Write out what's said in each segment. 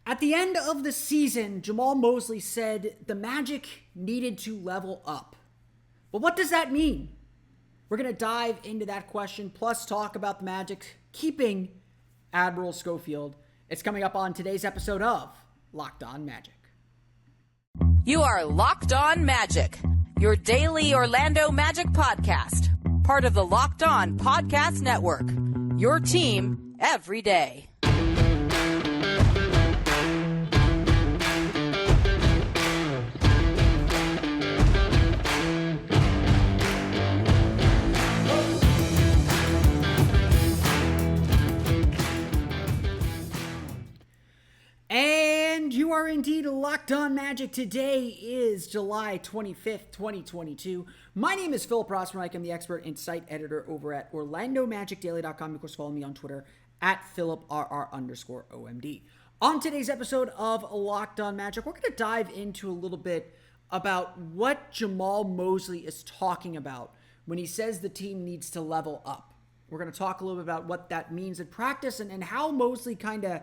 At the end of the season, Jamal Mosley said the Magic needed to level up. But what does that mean? We're going to dive into that question, plus talk about the Magic keeping Admiral Schofield. It's coming up on today's episode of Locked On Magic. You are Locked On Magic, your daily Orlando Magic podcast, part of the Locked On Podcast Network, your team every day. And you are indeed Locked On Magic. Today is July 25th, 2022. My name is Philip Rossman. I'm the expert and site editor over at OrlandoMagicDaily.com. Of course, follow me on Twitter at PhilipRR_OMD. On today's episode of Locked On Magic, we're going to dive into a little bit about what Jamal Mosley is talking about when he says the team needs to level up. We're going to talk a little bit about what that means in practice and how Mosley kind of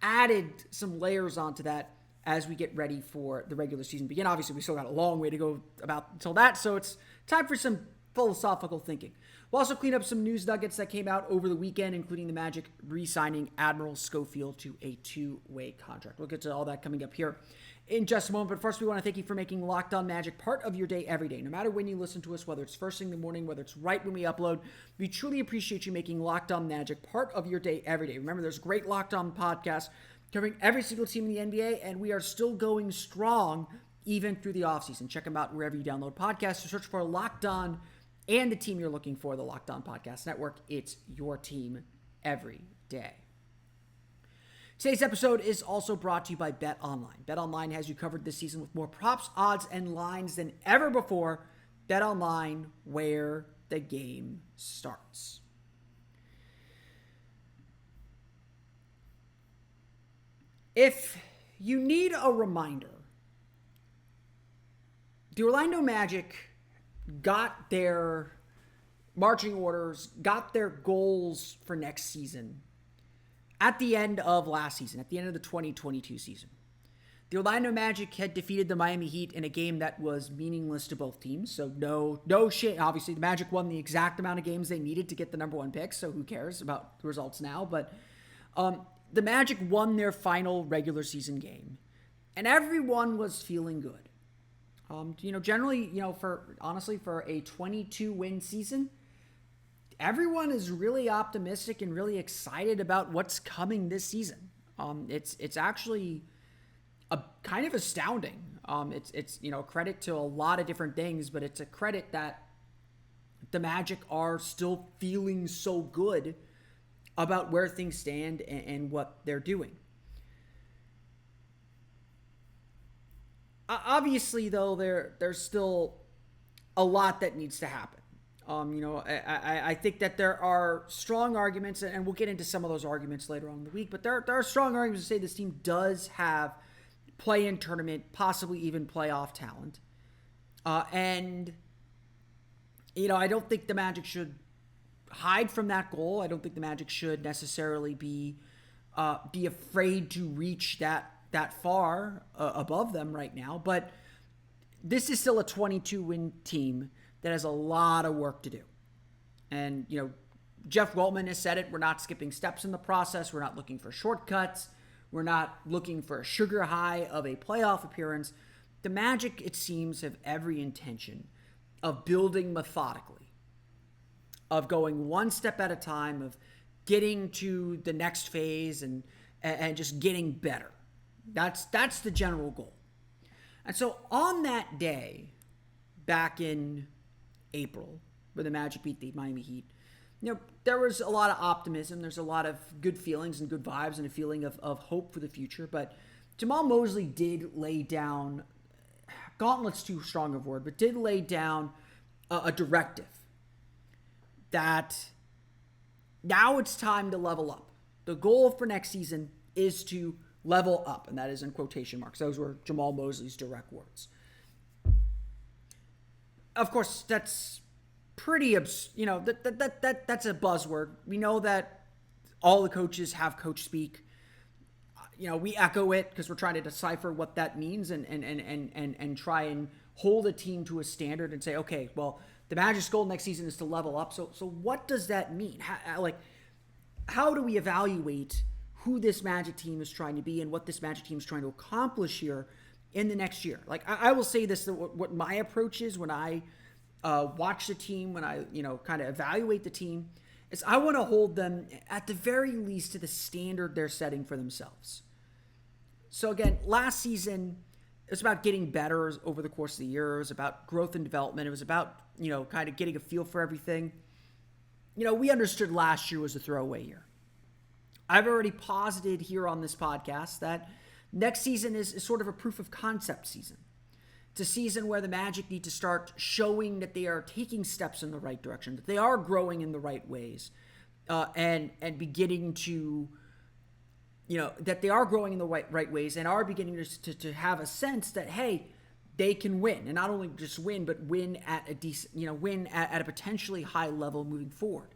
added some layers onto that as we get ready for the regular season begin. Obviously, we still got a long way to go until that, so it's time for some philosophical thinking. We'll also clean up some news nuggets that came out over the weekend, including the Magic re-signing Admiral Schofield to a two-way contract. We'll get to all that coming up here in just a moment, but first we want to thank you for making Locked On Magic part of your day every day. No matter when you listen to us, whether it's first thing in the morning, whether it's right when we upload, we truly appreciate you making Locked On Magic part of your day every day. Remember, there's a great Locked On podcast covering every single team in the NBA, and we are still going strong even through the offseason. Check them out wherever you download podcasts. Search for Locked On and the team you're looking for, the Locked On Podcast Network. It's your team every day. Today's episode is also brought to you by BetOnline. BetOnline has you covered this season with more props, odds, and lines than ever before. BetOnline, where the game starts. If you need a reminder, the Orlando Magic got their marching orders, got their goals for next season at the end of last season, at the end of the 2022 season. The Orlando Magic had defeated the Miami Heat in a game that was meaningless to both teams, so no shit. Obviously, the Magic won the exact amount of games they needed to get the number one pick, so who cares about the results now? But the Magic won their final regular season game, and everyone was feeling good. Generally, for a 22-win season, everyone is really optimistic and really excited about what's coming this season. It's actually a kind of astounding. It's a credit to a lot of different things, but it's a credit that the Magic are still feeling so good about where things stand and what they're doing. Obviously, though, there's still a lot that needs to happen. I think that there are strong arguments, and we'll get into some of those arguments later on in the week, but there are strong arguments to say this team does have play-in tournament, possibly even playoff talent. I don't think the Magic should hide from that goal. I don't think the Magic should necessarily be afraid to reach that far above them right now. But this is still a 22-win team that has a lot of work to do. And, Jeff Weltman has said it. We're not skipping steps in the process. We're not looking for shortcuts. We're not looking for a sugar high of a playoff appearance. The Magic, it seems, have every intention of building methodically, of going one step at a time, of getting to the next phase and just getting better. That's the general goal. And so on that day, back in April, where the Magic beat the Miami Heat, there was a lot of optimism. There's a lot of good feelings and good vibes and a feeling of hope for the future. But Jamal Mosley did lay down, gauntlet's too strong of a word, but did lay down a directive that now it's time to level up. The goal for next season is to level up, and that is in quotation marks. Those were Jamal Mosley's direct words. Of course, that's pretty, that's a buzzword. We know that all the coaches have coach speak. we echo it because we're trying to decipher what that means and try and hold a team to a standard and say, okay, well, the Magic's goal next season is to level up. So what does that mean? How do we evaluate who this Magic team is trying to be and what this Magic team is trying to accomplish here in the next year? Like, I will say this, that what my approach is when I watch the team, when I, kind of evaluate the team, is I want to hold them at the very least to the standard they're setting for themselves. So again, last season, it was about getting better over the course of the year. It was about growth and development. It was about, kind of getting a feel for everything. We understood last year was a throwaway year. I've already posited here on this podcast that next season is sort of a proof of concept season. It's a season where the Magic need to start showing that they are taking steps in the right direction, that they are growing in the right ways, and beginning to, that they are growing in the right ways and are beginning to have a sense that, hey, they can win, and not only just win, but win at a decent, win at a potentially high level moving forward.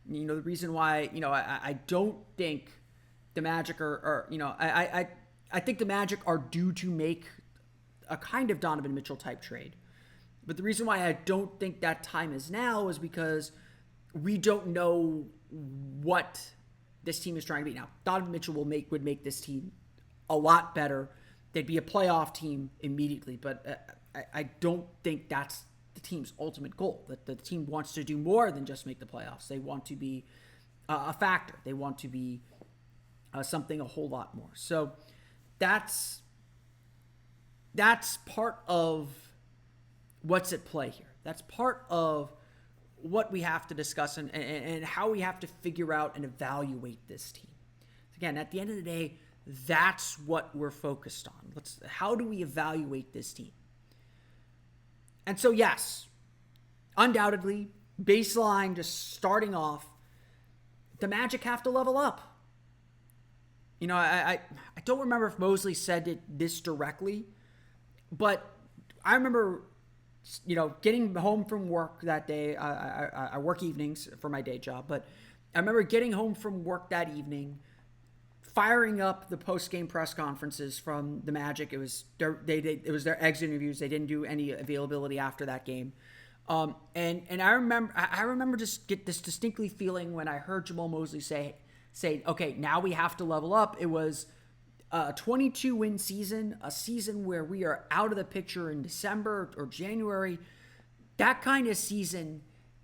The reason why, I don't think the Magic are I think the Magic are due to make a kind of Donovan Mitchell type trade. But the reason why I don't think that time is now is because we don't know what this team is trying to be. Now, Donovan Mitchell would make this team a lot better. They'd be a playoff team immediately, but I don't think that's the team's ultimate goal. That the team wants to do more than just make the playoffs. They want to be a factor. They want to be something a whole lot more. So that's part of what's at play here. That's part of what we have to discuss and how we have to figure out and evaluate this team. Again, at the end of the day, that's what we're focused on. How do we evaluate this team? And so, yes, undoubtedly, baseline, just starting off, the Magic have to level up. I don't remember if Mosley said it this directly, but I remember, getting home from work that day. I work evenings for my day job, but I remember getting home from work that evening, firing up the post-game press conferences from the Magic. It was their exit interviews. They didn't do any availability after that game. And I remember just get this distinctly feeling when I heard Jamal Mosley say, okay, now we have to level up. It was a 22-win season, a season where we are out of the picture in December or January. That kind of season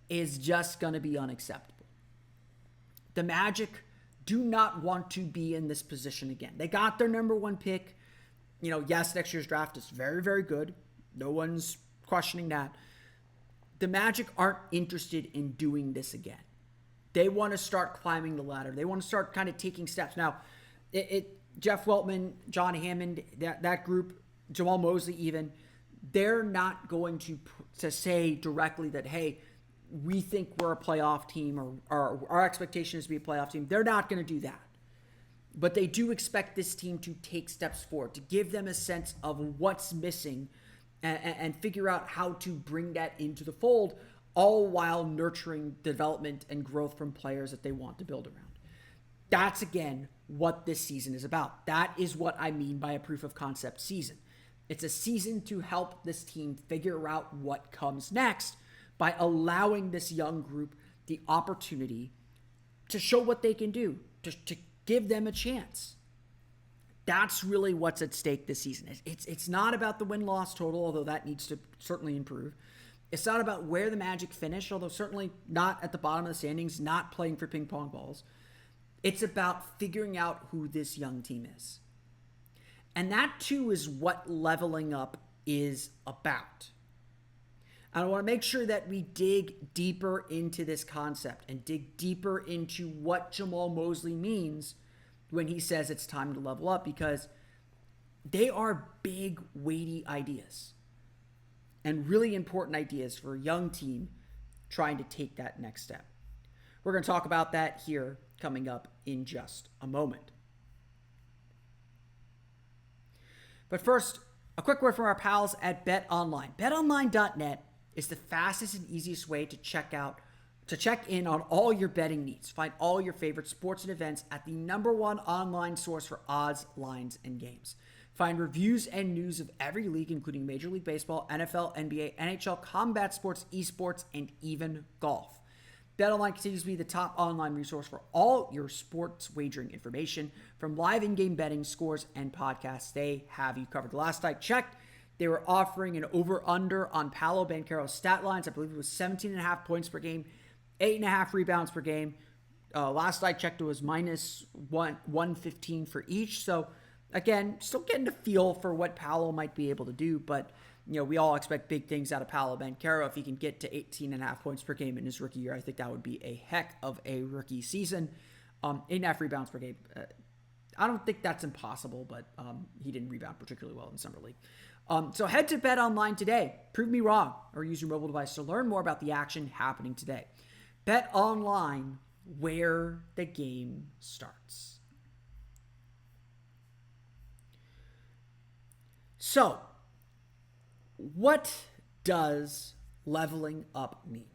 is just going to be unacceptable. The Magic do not want to be in this position again. They got their number one pick. Yes, next year's draft is very, very good. No one's questioning that. The Magic aren't interested in doing this again. They want to start climbing the ladder. They want to start kind of taking steps. Now, Jeff Weltman, John Hammond, that group, Jamal Mosley even, they're not going to say directly that, hey, we think we're a playoff team or our expectation is to be a playoff team. They're not going to do that. But they do expect this team to take steps forward, to give them a sense of what's missing and figure out how to bring that into the fold, all while nurturing development and growth from players that they want to build around. That's, again, what this season is about. That is what I mean by a proof of concept season. It's a season to help this team figure out what comes next by allowing this young group the opportunity to show what they can do, to give them a chance. That's really what's at stake this season. It's not about the win-loss total, although that needs to certainly improve. It's not about where the Magic finish, although certainly not at the bottom of the standings, not playing for ping pong balls. It's about figuring out who this young team is. And that, too, is what leveling up is about. And I want to make sure that we dig deeper into this concept and dig deeper into what Jamal Mosley means when he says it's time to level up, because they are big, weighty ideas and really important ideas for a young team trying to take that next step. We're going to talk about that here coming up in just a moment. But first, a quick word from our pals at BetOnline. BetOnline.net is the fastest and easiest way to check out to check in on all your betting needs. Find all your favorite sports and events at the #1 online source for odds, lines, and games. Find reviews and news of every league, including Major League Baseball, NFL, NBA, NHL, combat sports, esports, and even golf. BetOnline continues to be the top online resource for all your sports wagering information. From live in-game betting, scores, and podcasts, they have you covered. The last I checked, they were offering an over-under on Paolo Banchero's stat lines. I believe it was 17.5 points per game, 8.5 rebounds per game. Last I checked, it was minus 115 for each. So, again, still getting a feel for what Paolo might be able to do, but we all expect big things out of Paolo Banchero. If he can get to 18.5 points per game in his rookie year, I think that would be a heck of a rookie season. 8.5 rebounds per game. I don't think that's impossible, but he didn't rebound particularly well in Summer League. So head to BetOnline today. Prove me wrong, or use your mobile device to learn more about the action happening today. BetOnline, where the game starts. So, what does leveling up mean?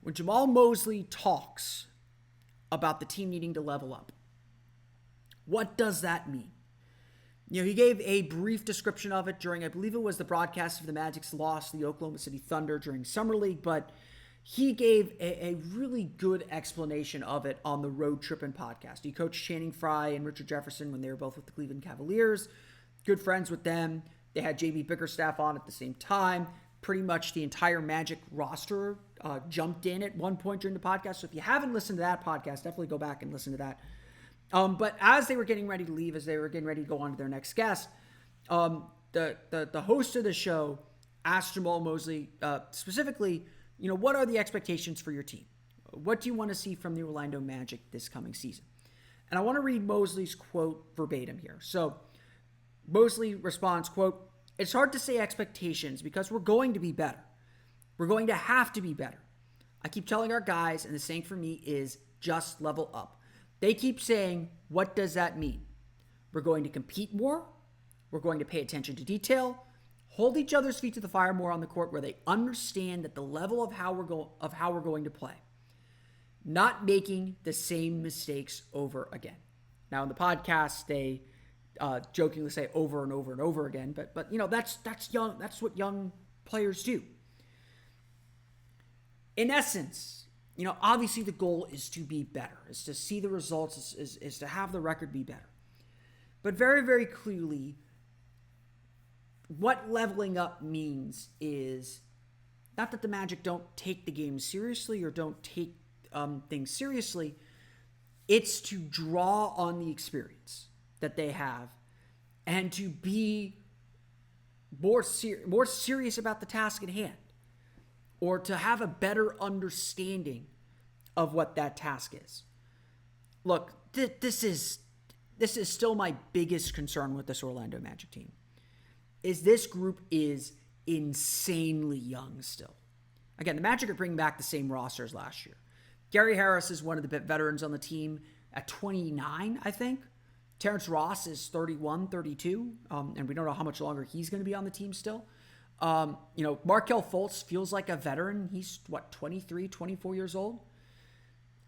When Jamal Mosley talks about the team needing to level up, what does that mean? He gave a brief description of it during, I believe it was the broadcast of the Magic's loss to the Oklahoma City Thunder during Summer League, but he gave a really good explanation of it on the Road Trippin' podcast. He coached Channing Frye and Richard Jefferson when they were both with the Cleveland Cavaliers. Good friends with them. They had JB Bickerstaff on at the same time. Pretty much the entire Magic roster jumped in at one point during the podcast. So if you haven't listened to that podcast, definitely go back and listen to that. But as they were getting ready to leave, as they were getting ready to go on to their next guest, the host of the show asked Jamal Mosley specifically, what are the expectations for your team? What do you want to see from the Orlando Magic this coming season? And I want to read Mosley's quote verbatim here. So Mosley responds, quote, "It's hard to say expectations because we're going to be better. We're going to have to be better. I keep telling our guys, and the saying for me is just level up. They keep saying, what does that mean? We're going to compete more. We're going to pay attention to detail, hold each other's feet to the fire more on the court where they understand that the level of how we're going to play. Not making the same mistakes over again." Now in the podcast, they jokingly say over and over and over again, but that's young. That's what young players do. In essence, obviously the goal is to be better, is to see the results, is to have the record be better. But very, very clearly, what leveling up means is not that the Magic don't take the game seriously or don't take things seriously. It's to draw on the experience that they have and to be more serious about the task at hand, or to have a better understanding of what that task is. Look, this is still my biggest concern with this Orlando Magic team, is this group is insanely young still. Again, the Magic are bringing back the same roster as last year. Gary Harris is one of the veterans on the team at 29, I think. Terrence Ross is 31, 32, and we don't know how much longer he's going to be on the team still. Markelle Fultz feels like a veteran. He's, 23, 24 years old?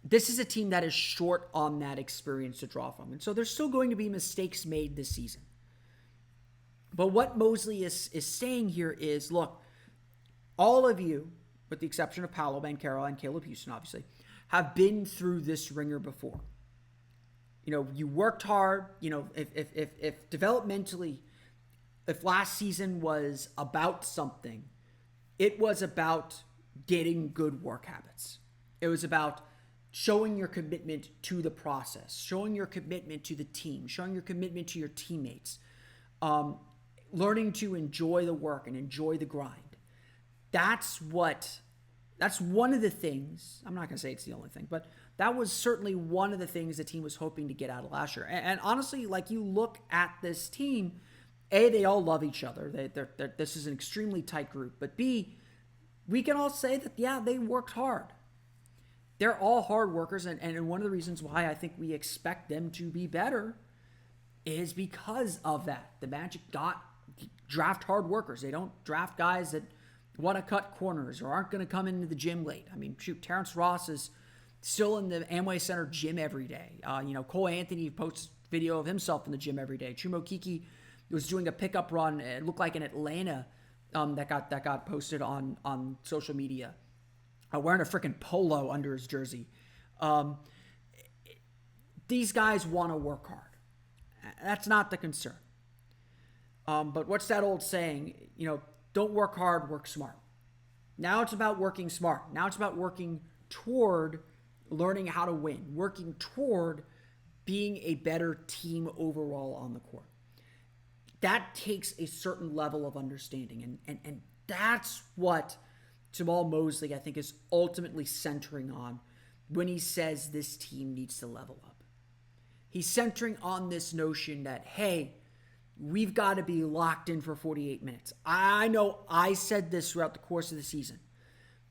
This is a team that is short on that experience to draw from. And so there's still going to be mistakes made this season. But what Mosley is saying here is, look, all of you, with the exception of Paolo Banchero and Caleb Houston, obviously, have been through this ringer before. You worked hard. If developmentally, if last season was about something, it was about getting good work habits. It was about showing your commitment to the process, showing your commitment to the team, showing your commitment to your teammates, learning to enjoy the work and enjoy the grind. That's one of the things, I'm not going to say it's the only thing, but that was certainly one of the things the team was hoping to get out of last year. And honestly, you look at this team, A, they all love each other. This is an extremely tight group. But B, we can all say that, yeah, they worked hard. They're all hard workers. And one of the reasons why I think we expect them to be better is because of that. The Magic draft hard workers. They don't draft guys that want to cut corners or aren't going to come into the gym late. I mean, shoot, Terrence Ross is still in the Amway Center gym every day. Cole Anthony posts video of himself in the gym every day. Chuma Okeke was doing a pickup run. It looked like in Atlanta that got posted on social media, wearing a freaking polo under his jersey. These guys want to work hard. That's not the concern. But what's that old saying? Don't work hard, work smart. Now it's about working smart. Now it's about working toward learning how to win, working toward being a better team overall on the court. That takes a certain level of understanding. And that's what Jamal Mosley, I think, is ultimately centering on when he says this team needs to level up. He's centering on this notion that, hey, we've got to be locked in for 48 minutes. I know I said this throughout the course of the season.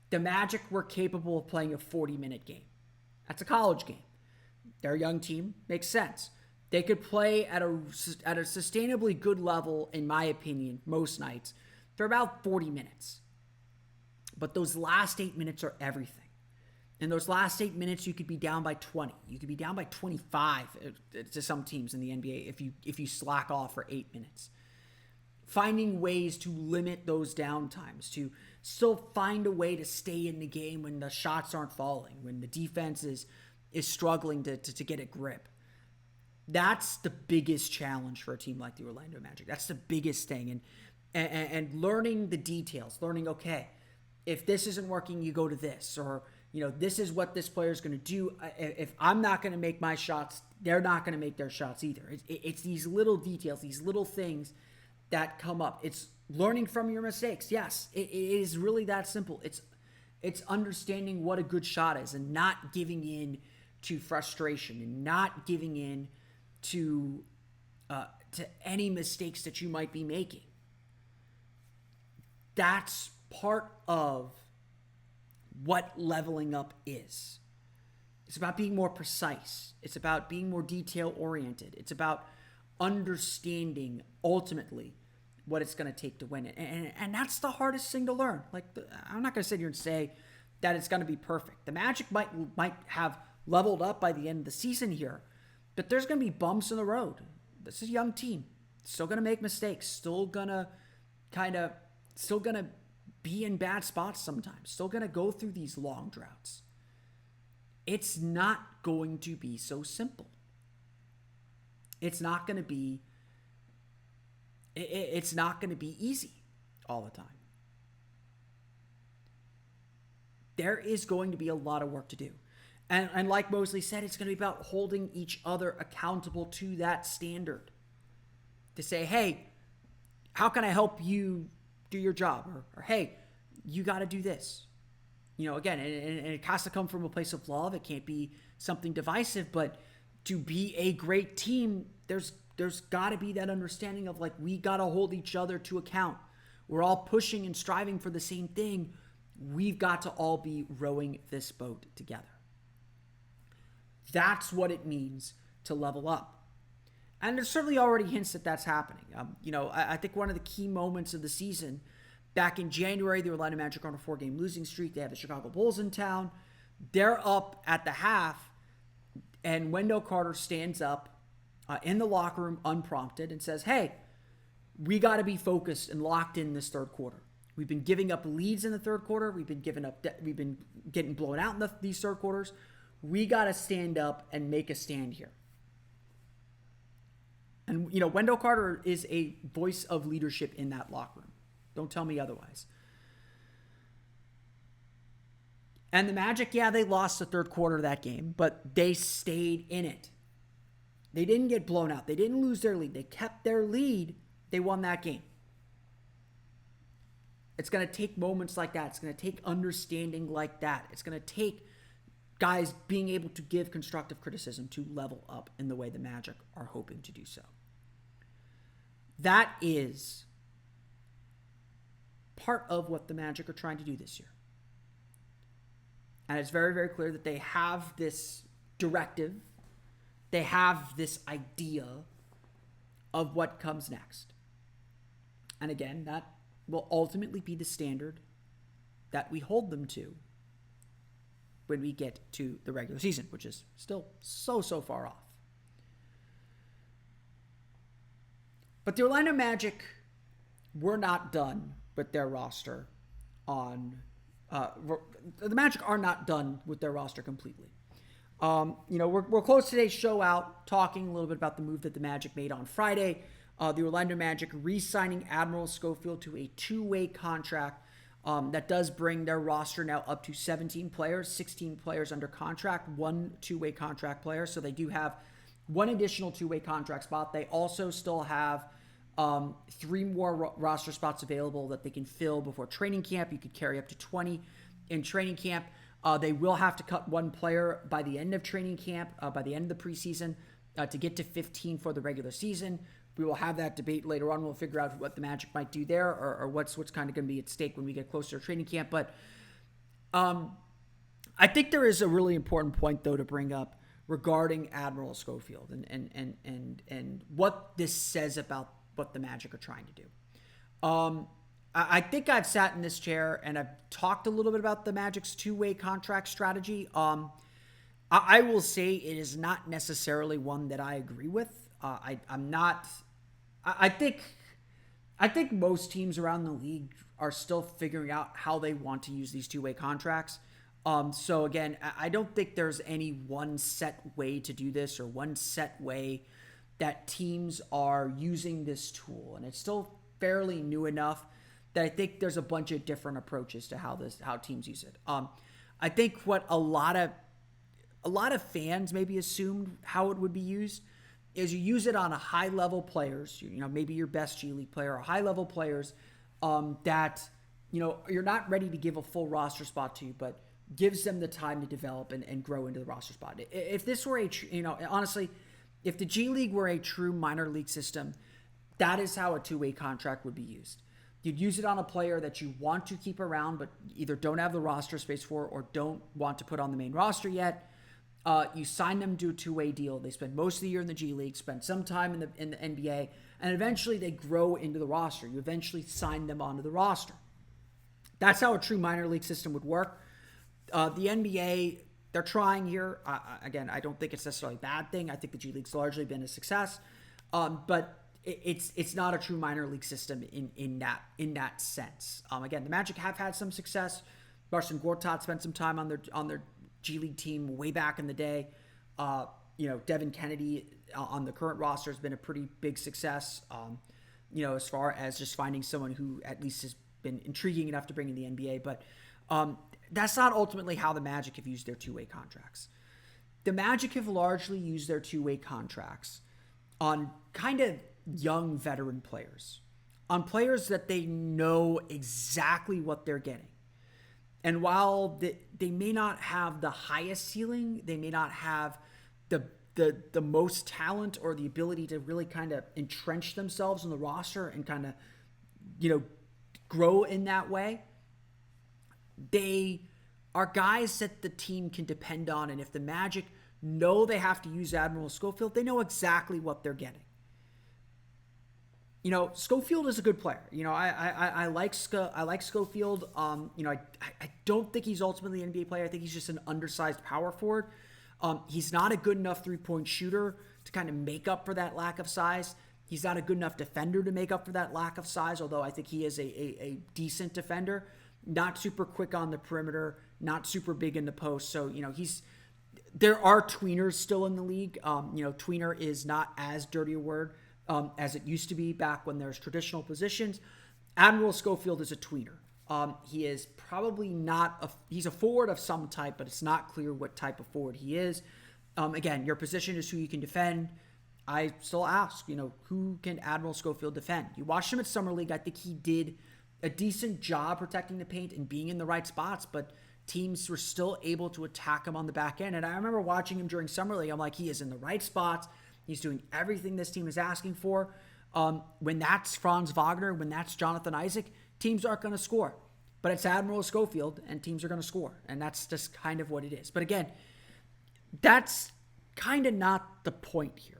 The Magic were capable of playing a 40-minute game. That's a college game. They're a young team. Makes sense. They could play at a sustainably good level, in my opinion, most nights, for about 40 minutes. But those last 8 minutes are everything. In those last 8 minutes, you could be down by 20. You could be down by 25 to some teams in the NBA if you slack off for 8 minutes. Finding ways to limit those downtimes, to still find a way to stay in the game when the shots aren't falling, when the defense is struggling to get a grip. That's the biggest challenge for a team like the Orlando Magic. That's the biggest thing. And learning the details, learning, okay, if this isn't working, you go to this, or this is what this player is going to do. If I'm not going to make my shots, they're not going to make their shots either. It's these little details, these little things that come up. It's learning from your mistakes. Yes, it is really that simple. It's understanding what a good shot is and not giving in to frustration and not giving in to any mistakes that you might be making. That's part of what leveling up is. It's about being more precise. It's about being more detail-oriented. It's about understanding, ultimately, what it's going to take to win it. And that's the hardest thing to learn. I'm not going to sit here and say that it's going to be perfect. The Magic might have leveled up by the end of the season here, but there's going to be bumps in the road. This is a young team. Still going to make mistakes. Still going to be in bad spots sometimes. Still going to go through these long droughts. It's not going to be so simple. It's not going to be easy all the time. There is going to be a lot of work to do. And like Mosley said, it's going to be about holding each other accountable to that standard. To say, hey, how can I help you do your job? Or hey, you got to do this. Again, and it has to come from a place of love. It can't be something divisive, but to be a great team, there's got to be that understanding of we got to hold each other to account. We're all pushing and striving for the same thing. We've got to all be rowing this boat together. That's what it means to level up. And there's certainly already hints that that's happening. I think one of the key moments of the season, back in January, the Orlando Magic are on a 4-game losing streak. They have the Chicago Bulls in town. They're up at the half, and Wendell Carter stands up in the locker room unprompted and says, hey, we got to be focused and locked in this third quarter. We've been giving up leads in the third quarter. We've been getting blown out in these third quarters. We got to stand up and make a stand here. And, Wendell Carter is a voice of leadership in that locker room. Don't tell me otherwise. And the Magic, they lost the third quarter of that game, but they stayed in it. They didn't get blown out. They didn't lose their lead. They kept their lead. They won that game. It's going to take moments like that. It's going to take understanding like that. It's going to take guys being able to give constructive criticism to level up in the way the Magic are hoping to do so. That is part of what the Magic are trying to do this year. And it's very, very clear that they have this directive. They have this idea of what comes next. And again, that will ultimately be the standard that we hold them to when we get to the regular season, which is still so far off. But the Orlando Magic were not done with their roster the Magic are not done with their roster completely. We're close today's show out talking a little bit about the move that the Magic made on Friday. The Orlando Magic re-signing Admiral Schofield to a 2-way contract that does bring their roster now up to 17 players, 16 players under contract, 1 2-way contract player. So they do have 1 additional 2-way contract spot. They also still have 3 more roster spots available that they can fill before training camp. You could carry up to 20 in training camp. They will have to cut 1 player by the end of training camp, by the end of the preseason, to get to 15 for the regular season. We will have that debate later on. We'll figure out what the Magic might do there, or what's kind of going to be at stake when we get closer to training camp. But I think there is a really important point, though, to bring up regarding Admiral Schofield and what this says about what the Magic are trying to do. I think I've sat in this chair and I've talked a little bit about the Magic's 2-way contract strategy. I will say it is not necessarily one that I agree with. I think most teams around the league are still figuring out how they want to use these 2-way contracts. So again, I don't think there's any one set way to do this or one set way that teams are using this tool. And it's still fairly new enough that I think there's a bunch of different approaches to how teams use it. I think what a lot of fans maybe assumed how it would be used is you use it on a high level players, maybe your best G League player or high level players that you're not ready to give a full roster spot to, but gives them the time to develop and grow into the roster spot. If this were honestly, if the G League were a true minor league system, that is how a 2-way contract would be used. You'd use it on a player that you want to keep around, but either don't have the roster space for or don't want to put on the main roster yet. You sign them to a 2-way deal. They spend most of the year in the G League, spend some time in the NBA, and eventually they grow into the roster. You eventually sign them onto the roster. That's how a true minor league system would work. The NBA, they're trying here. Again, I don't think it's necessarily a bad thing. I think the G League's largely been a success, but it's not a true minor league system in that sense. Again, the Magic have had some success. Marcin Gortat spent some time on their G League team way back in the day. Devin Kennedy on the current roster has been a pretty big success. As far as just finding someone who at least has been intriguing enough to bring in the NBA, but that's not ultimately how the Magic have used their 2-way contracts. The Magic have largely used their 2-way contracts on kind of young veteran players, on players that they know exactly what they're getting. And while they may not have the highest ceiling, they may not have the most talent or the ability to really kind of entrench themselves in the roster and kind of, grow in that way, they are guys that the team can depend on. And if the Magic know they have to use Admiral Schofield, they know exactly what they're getting. Schofield is a good player. I like Schofield. I don't think he's ultimately an NBA player. I think he's just an undersized power forward. He's not a good enough 3-point shooter to kind of make up for that lack of size. He's not a good enough defender to make up for that lack of size, although I think he is a decent defender. Not super quick on the perimeter, not super big in the post. So, there are tweeners still in the league. Tweener is not as dirty a word as it used to be back when there's traditional positions. Admiral Schofield is a tweener. He is probably not he's a forward of some type, but it's not clear what type of forward he is. Again, your position is who you can defend. I still ask, who can Admiral Schofield defend? You watched him at Summer League. I think he did a decent job protecting the paint and being in the right spots, but teams were still able to attack him on the back end. And I remember watching him during Summer League. I'm like, he is in the right spots. He's doing everything this team is asking for. When that's Franz Wagner, when that's Jonathan Isaac, teams aren't going to score. But it's Admiral Schofield, and teams are going to score. And that's just kind of what it is. But again, that's kind of not the point here.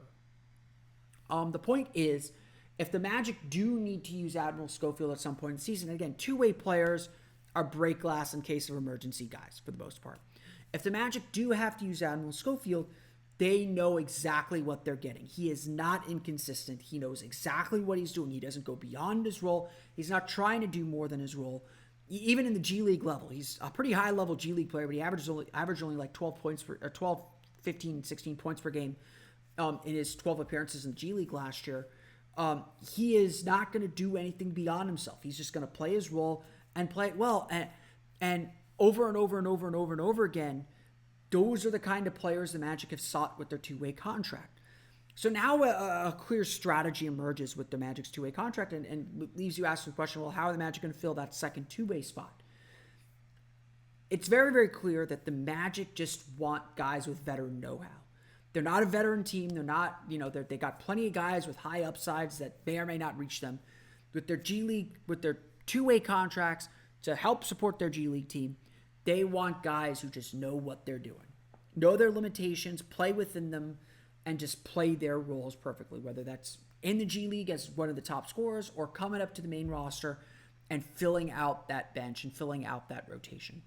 The point is, if the Magic do need to use Admiral Schofield at some point in the season, again, 2-way players are break glass in case of emergency guys for the most part. If the Magic do have to use Admiral Schofield, they know exactly what they're getting. He is not inconsistent. He knows exactly what he's doing. He doesn't go beyond his role. He's not trying to do more than his role. Even in the G League level, he's a pretty high level G League player, but he averaged only like 12 points or 12, 15, 16 points per game in his 12 appearances in the G League last year. He is not going to do anything beyond himself. He's just going to play his role and play it well. And over and over and over and over and over again, those are the kind of players the Magic have sought with their two-way contract. So now a clear strategy emerges with the Magic's two-way contract and leaves you asking the question, well, how are the Magic going to fill that second two-way spot? It's very, very clear that the Magic just want guys with veteran know-how. They're not a veteran team. They're not, they got plenty of guys with high upsides that may or may not reach them. With their G League, with their two-way contracts to help support their G League team, they want guys who just know what they're doing, know their limitations, play within them, and just play their roles perfectly, whether that's in the G League as one of the top scorers or coming up to the main roster and filling out that bench and filling out that rotation.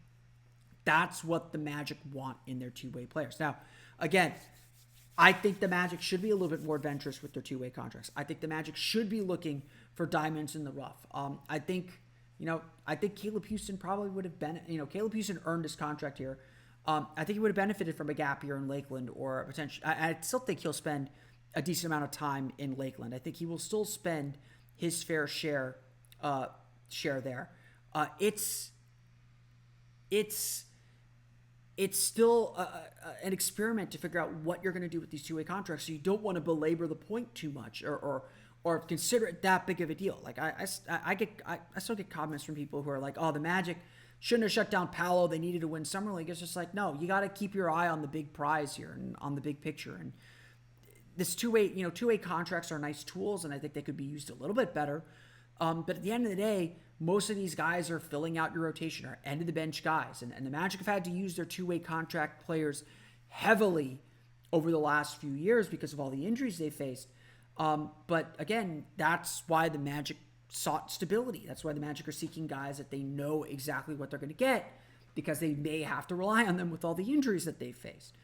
That's what the Magic want in their two-way players. Now, again, I think the Magic should be a little bit more adventurous with their two-way contracts. I think the Magic should be looking for diamonds in the rough. I think Caleb Houston probably would have been, Caleb Houston earned his contract here. I think he would have benefited from a gap year in Lakeland or potentially, I still think he'll spend a decent amount of time in Lakeland. I think he will still spend his fair share there. It's still an experiment to figure out what you're going to do with these two-way contracts. So you don't want to belabor the point too much or consider it that big of a deal. Like I still get comments from people who are like, oh, the Magic shouldn't have shut down Paolo. They needed to win Summer League. It's just like, no, you got to keep your eye on the big prize here and on the big picture. And this two-way contracts are nice tools, and I think they could be used a little bit better. But at the end of the day, most of these guys are filling out your rotation, or end-of-the-bench guys. And the Magic have had to use their two-way contract players heavily over the last few years because of all the injuries they faced. But again, that's why the Magic sought stability. That's why the Magic are seeking guys that they know exactly what they're going to get, because they may have to rely on them with all the injuries that they've faced.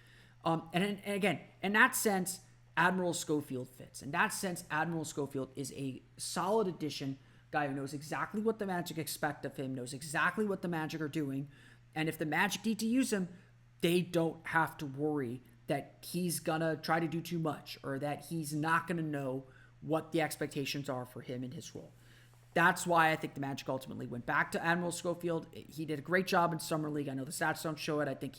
And again, in that sense, Admiral Schofield fits. In that sense, Admiral Schofield is a solid addition, guy who knows exactly what the Magic expect of him, knows exactly what the Magic are doing. And if the Magic need to use him, they don't have to worry that he's going to try to do too much or that he's not going to know what the expectations are for him in his role. That's why I think the Magic ultimately went back to Admiral Schofield. He did a great job in Summer League. I know the stats don't show it. I think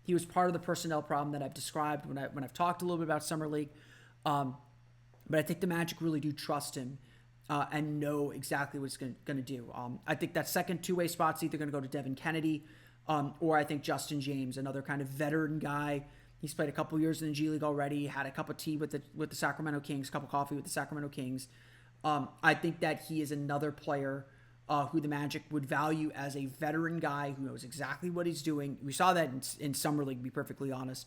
he was part of the personnel problem that I've described when I've talked a little bit about Summer League. But I think the Magic really do trust him and know exactly what he's going to do. I think that second two-way spot's either going to go to Devin Kennedy or I think Justin James, another kind of veteran guy. He's played a couple years in the G League already, had a cup of tea with the Sacramento Kings, a cup of coffee with the Sacramento Kings. I think that he is another player who the Magic would value as a veteran guy who knows exactly what he's doing. We saw that in Summer League, to be perfectly honest,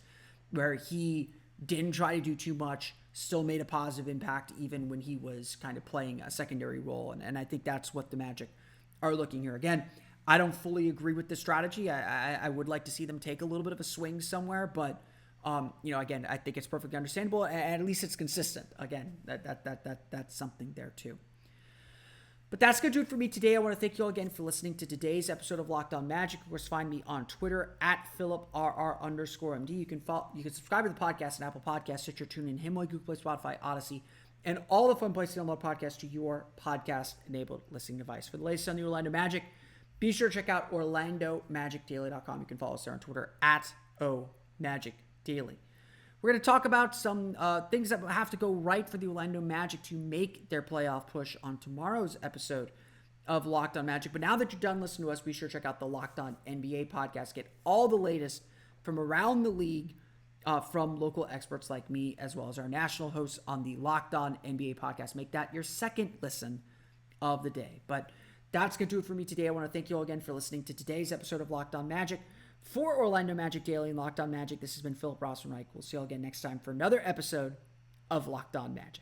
where he didn't try to do too much, still made a positive impact even when he was kind of playing a secondary role. And I think that's what the Magic are looking here. Again, I don't fully agree with the strategy. I would like to see them take a little bit of a swing somewhere, but again, I think it's perfectly understandable, and at least it's consistent. Again, that's something there too. But that's going to do it for me today. I want to thank you all again for listening to today's episode of Locked On Magic. Of course, find me on Twitter at PhilipRR_MD. You can subscribe to the podcast on Apple Podcasts, Stitcher, TuneIn, Himalaya, Google Play, Spotify, Odyssey, and all the fun places to download podcasts to your podcast-enabled listening device. For the latest on the Orlando Magic, be sure to check out OrlandoMagicDaily.com. You can follow us there on Twitter at OMagicDaily. We're going to talk about some things that have to go right for the Orlando Magic to make their playoff push on tomorrow's episode of Locked On Magic. But now that you're done listening to us, be sure to check out the Locked On NBA podcast. Get all the latest from around the league from local experts like me, as well as our national hosts on the Locked On NBA podcast. Make that your second listen of the day. But that's going to do it for me today. I want to thank you all again for listening to today's episode of Locked On Magic. For Orlando Magic Daily and Locked On Magic, this has been Philip Rossman-Reich. We'll see you all again next time for another episode of Locked On Magic.